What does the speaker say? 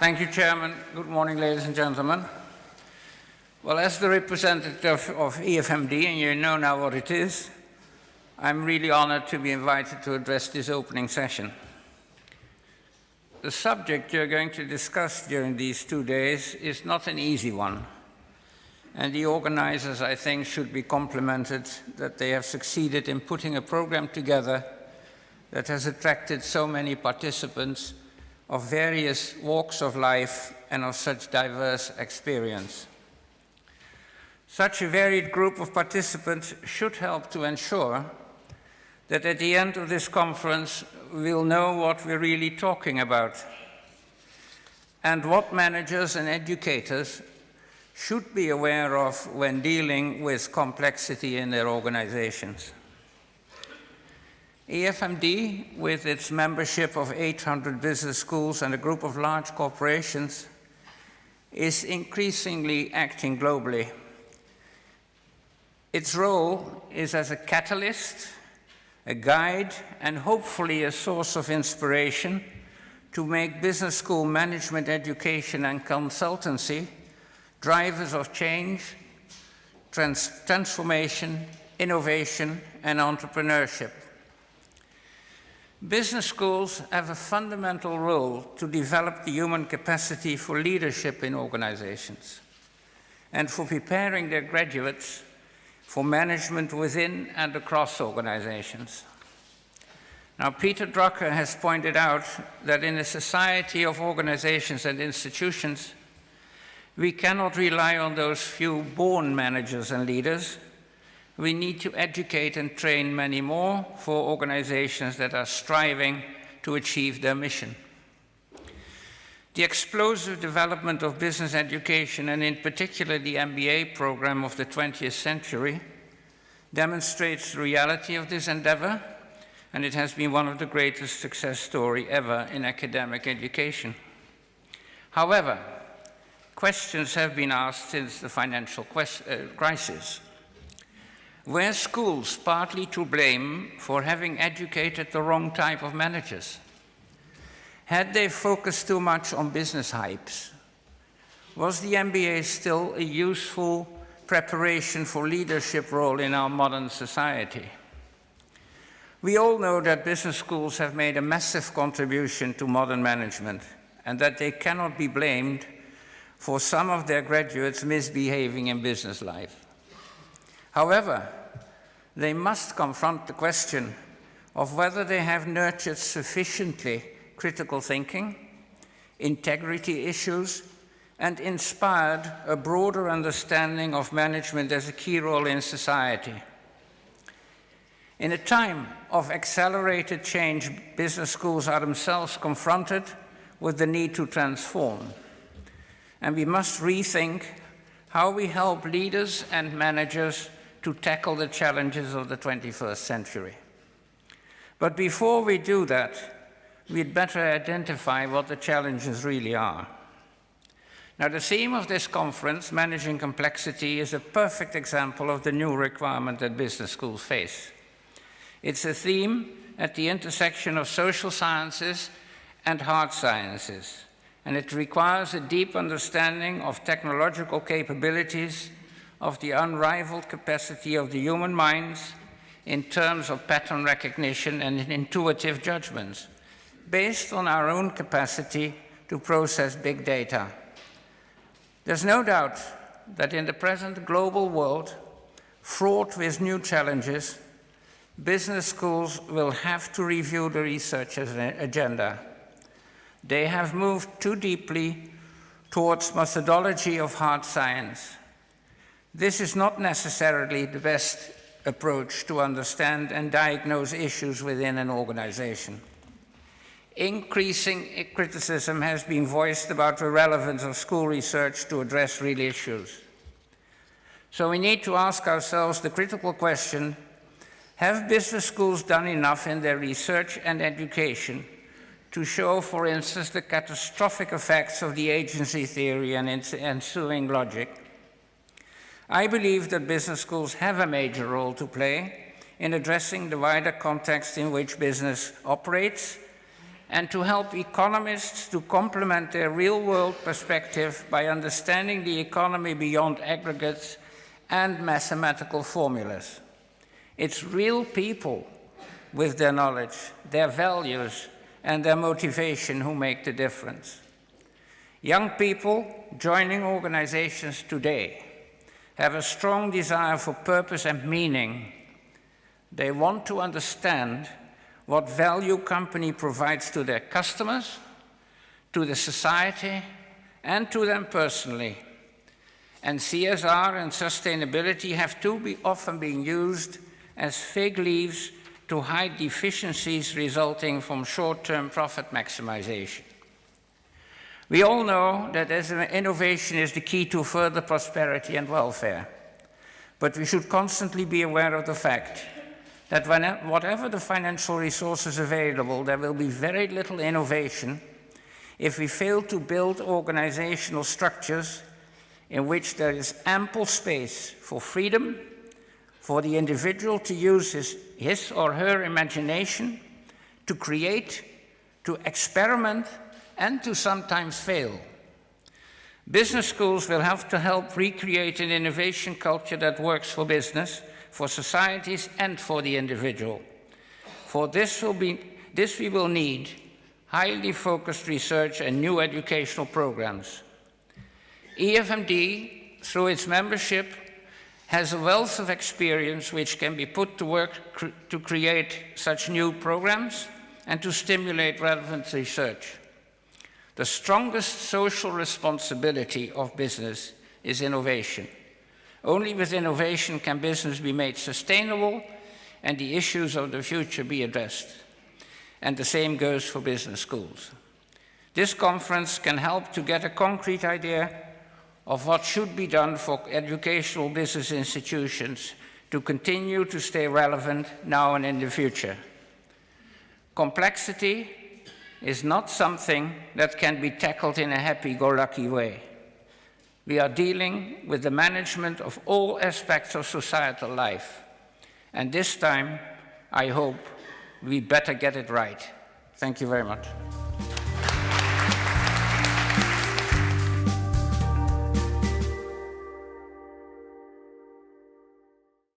Thank you, Chairman. Good morning, ladies and gentlemen. Well, as the representative of EFMD, and you know now what it is, I'm really honored to be invited to address this opening session. The subject you're going to discuss during these 2 days is not an easy one, and the organizers, I think, should be complimented that they have succeeded in putting a program together that has attracted so many participants of various walks of life and of such diverse experience. Such a varied group of participants should help to ensure that at the end of this conference, we'll know what we're really talking about and what managers and educators should be aware of when dealing with complexity in their organizations. EFMD, with its membership of 800 business schools and a group of large corporations, is increasingly acting globally. Its role is as a catalyst, a guide, and hopefully a source of inspiration to make business school management education and consultancy drivers of change, transformation, innovation, and entrepreneurship. Business schools have a fundamental role to develop the human capacity for leadership in organizations and for preparing their graduates for management within and across organizations. Now, Peter Drucker has pointed out that in a society of organizations and institutions, we cannot rely on those few born managers and leaders. We need to educate and train many more for organizations that are striving to achieve their mission. The explosive development of business education, and in particular the MBA program of the 20th century, demonstrates the reality of this endeavor, and it has been one of the greatest success stories ever in academic education. However, questions have been asked since the financial crisis. Were schools partly to blame for having educated the wrong type of managers? Had they focused too much on business hypes? Was the MBA still a useful preparation for leadership role in our modern society? We all know that business schools have made a massive contribution to modern management and that they cannot be blamed for some of their graduates misbehaving in business life. However, they must confront the question of whether they have nurtured sufficiently critical thinking, integrity issues, and inspired a broader understanding of management as a key role in society. In a time of accelerated change, business schools are themselves confronted with the need to transform, and we must rethink how we help leaders and managers to tackle the challenges of the 21st century. But before we do that, we'd better identify what the challenges really are. Now, the theme of this conference, Managing Complexity, is a perfect example of the new requirement that business schools face. It's a theme at the intersection of social sciences and hard sciences, and it requires a deep understanding of technological capabilities, of the unrivaled capacity of the human minds in terms of pattern recognition and intuitive judgments, based on our own capacity to process big data. There's no doubt that in the present global world, fraught with new challenges, business schools will have to review the research agenda. They have moved too deeply towards methodology of hard science. This is not necessarily the best approach to understand and diagnose issues within an organization. Increasing criticism has been voiced about the relevance of school research to address real issues. So we need to ask ourselves the critical question, have business schools done enough in their research and education to show, for instance, the catastrophic effects of the agency theory and ensuing logic? I believe that business schools have a major role to play in addressing the wider context in which business operates and to help economists to complement their real-world perspective by understanding the economy beyond aggregates and mathematical formulas. It's real people with their knowledge, their values, and their motivation who make the difference. Young people joining organizations today have a strong desire for purpose and meaning. They want to understand what value company provides to their customers, to the society, and to them personally. And CSR and sustainability have too often been used as fig leaves to hide deficiencies resulting from short-term profit maximization. We all know that innovation is the key to further prosperity and welfare, but we should constantly be aware of the fact that whatever the financial resources available, there will be very little innovation if we fail to build organizational structures in which there is ample space for freedom, for the individual to use his or her imagination, to create, to experiment, and to sometimes fail. Business schools will have to help recreate an innovation culture that works for business, for societies, and for the individual. For this we will need highly focused research and new educational programs. EFMD, through its membership, has a wealth of experience which can be put to work to create such new programs and to stimulate relevant research. The strongest social responsibility of business is innovation. Only with innovation can business be made sustainable and the issues of the future be addressed. And the same goes for business schools. This conference can help to get a concrete idea of what should be done for educational business institutions to continue to stay relevant now and in the future. Complexity is not something that can be tackled in a happy-go-lucky way. We are dealing with the management of all aspects of societal life. And this time, I hope we better get it right. Thank you very much.